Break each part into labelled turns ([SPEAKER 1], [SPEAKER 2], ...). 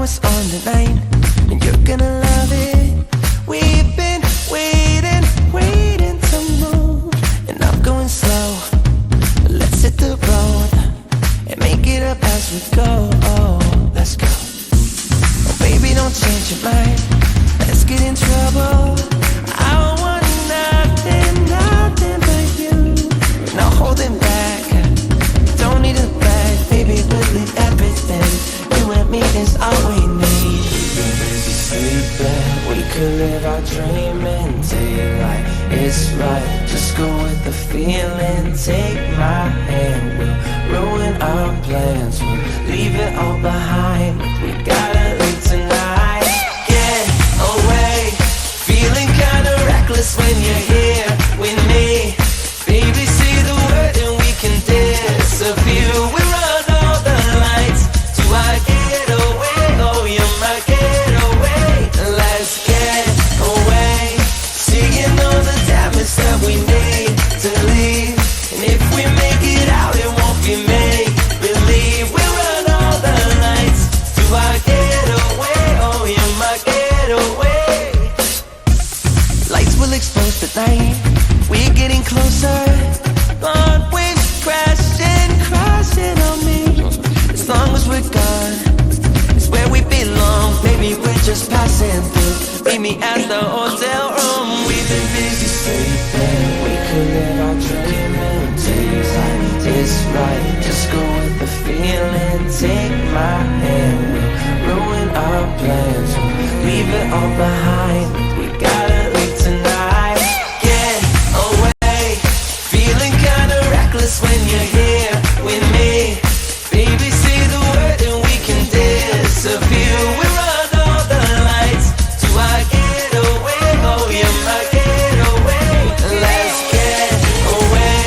[SPEAKER 1] it's on tonight, and you're gonna love it. We've been waiting to move, and I'm going slow. Let's hit the road and make it up as we go. Oh, let's go. Oh, baby, don't change your mind. Let's get in trouble. I want nothing but you. No holding back. Don't need a bag, baby. We'll leave everything. You and me is all we need. We've been busy sleeping. We could live our dream and daylight. It's right. Just go with the feeling. Take my hand. We'll ruin our plans. We'll leave it all behind. We gotta leave tonight. Get away. Feeling kinda reckless when you're here with me. Baby, say the word and we can disappear. We run all the lights to our getaway. Oh, you're my getaway. Let's get away. Seeing all the damage that we need to leave. And if we make it out, it won't be make believe. We run all the lights to our getaway. Oh, you're my getaway. Lights will expose the night. We're getting closer. Gone waves crashing on me. As long as we're gone, it's where we belong. Baby, we're just passing through. Meet me at the hotel room. We've been busy sleeping. We could live our dream and daylight. It's right. Just go with the feeling. Take my hand. We'll ruin our plans. We'll leave it all behind. We gotta leave tonight. Get away. Feeling kinda reckless when you're here with me. Baby, say the word and we can disappear. We run all the lights to our getaway. Oh, you're my getaway. Let's get away.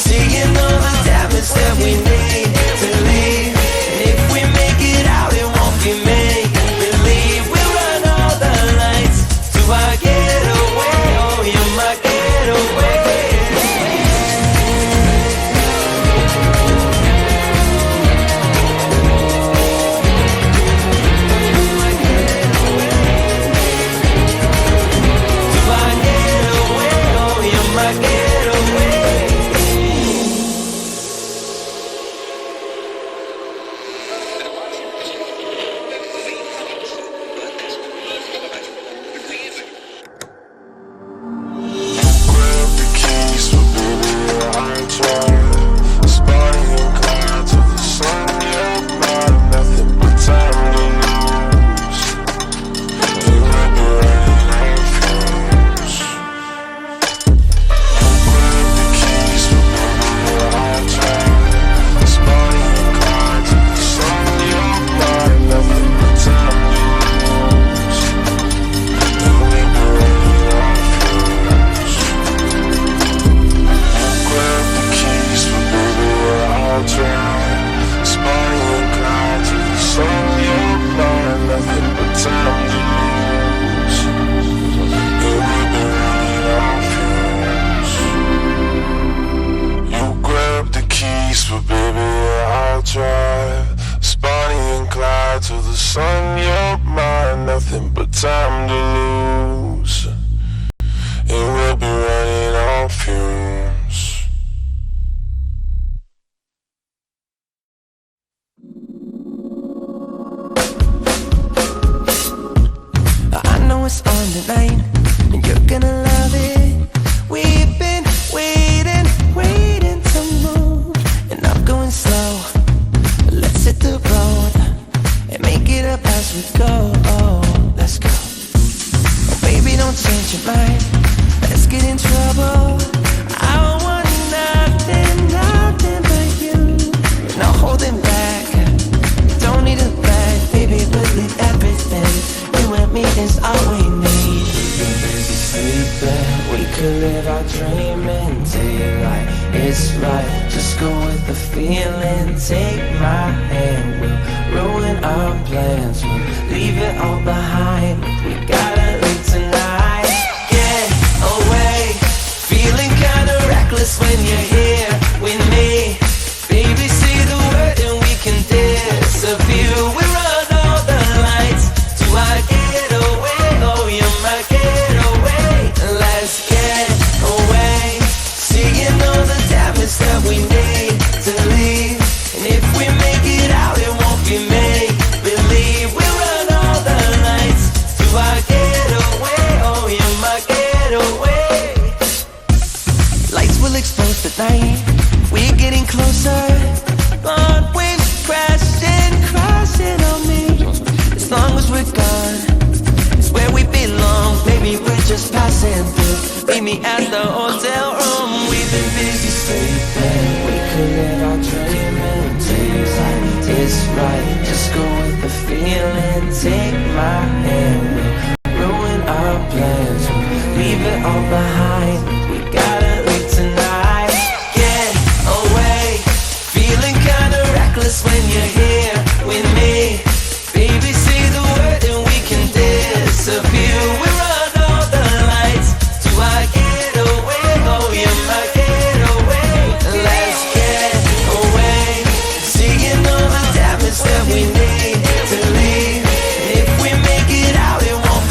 [SPEAKER 1] Seeing all the damage that we need to leave. And if we make it out, it won't be make believe. We run all the lights to our getaway. Oh, you're my getaway. When you're here with me, baby, say the word and we can disappear. We run all the lights. closer. Blonde waves crashing, crashing on me. As long as we're gone, it's where we belong. Maybe we're just passing through. Meet me at the hotel room. We've been busy sleeping. We could live our dream and daylight. It's right, just go with the feeling. Take my hand, we'll ruin our plans. We'll leave it all behind. We gotta leave tonight. Get away, feeling kinda reckless when you're here with me. Baby, say the word and we can disappear. We run all the lights to our getaway. Oh, you're my getaway. Let's get away, seeing all the damage that we need to leave. And if we make it out, it won't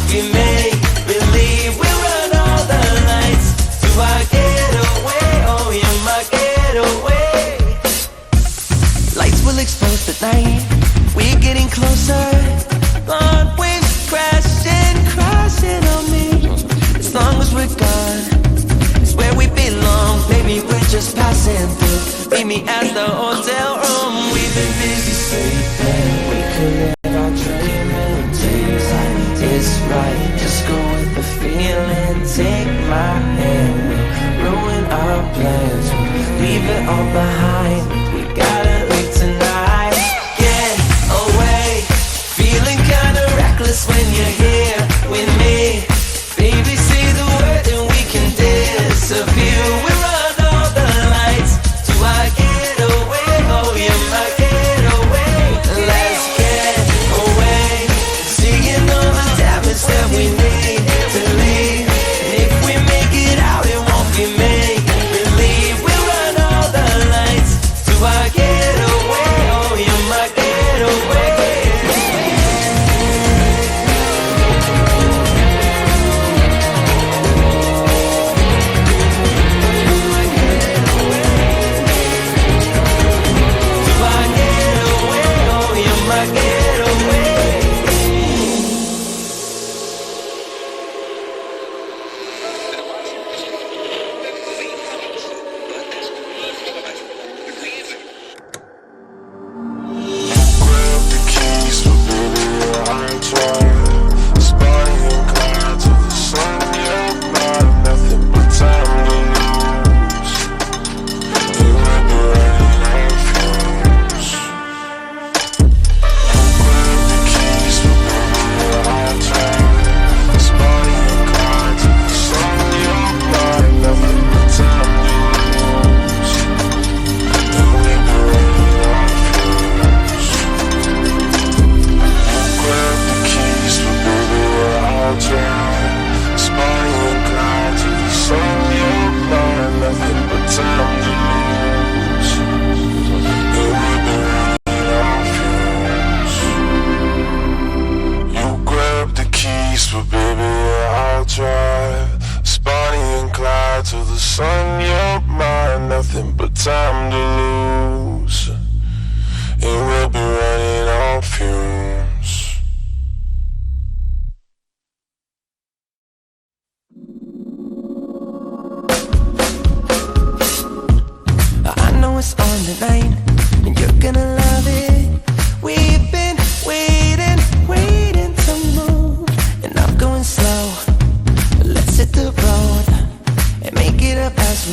[SPEAKER 1] be made believe. We run all the lights to our getaway. Oh, you're my getaway. Disappear. We run all the lights to our getaway.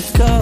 [SPEAKER 1] we go.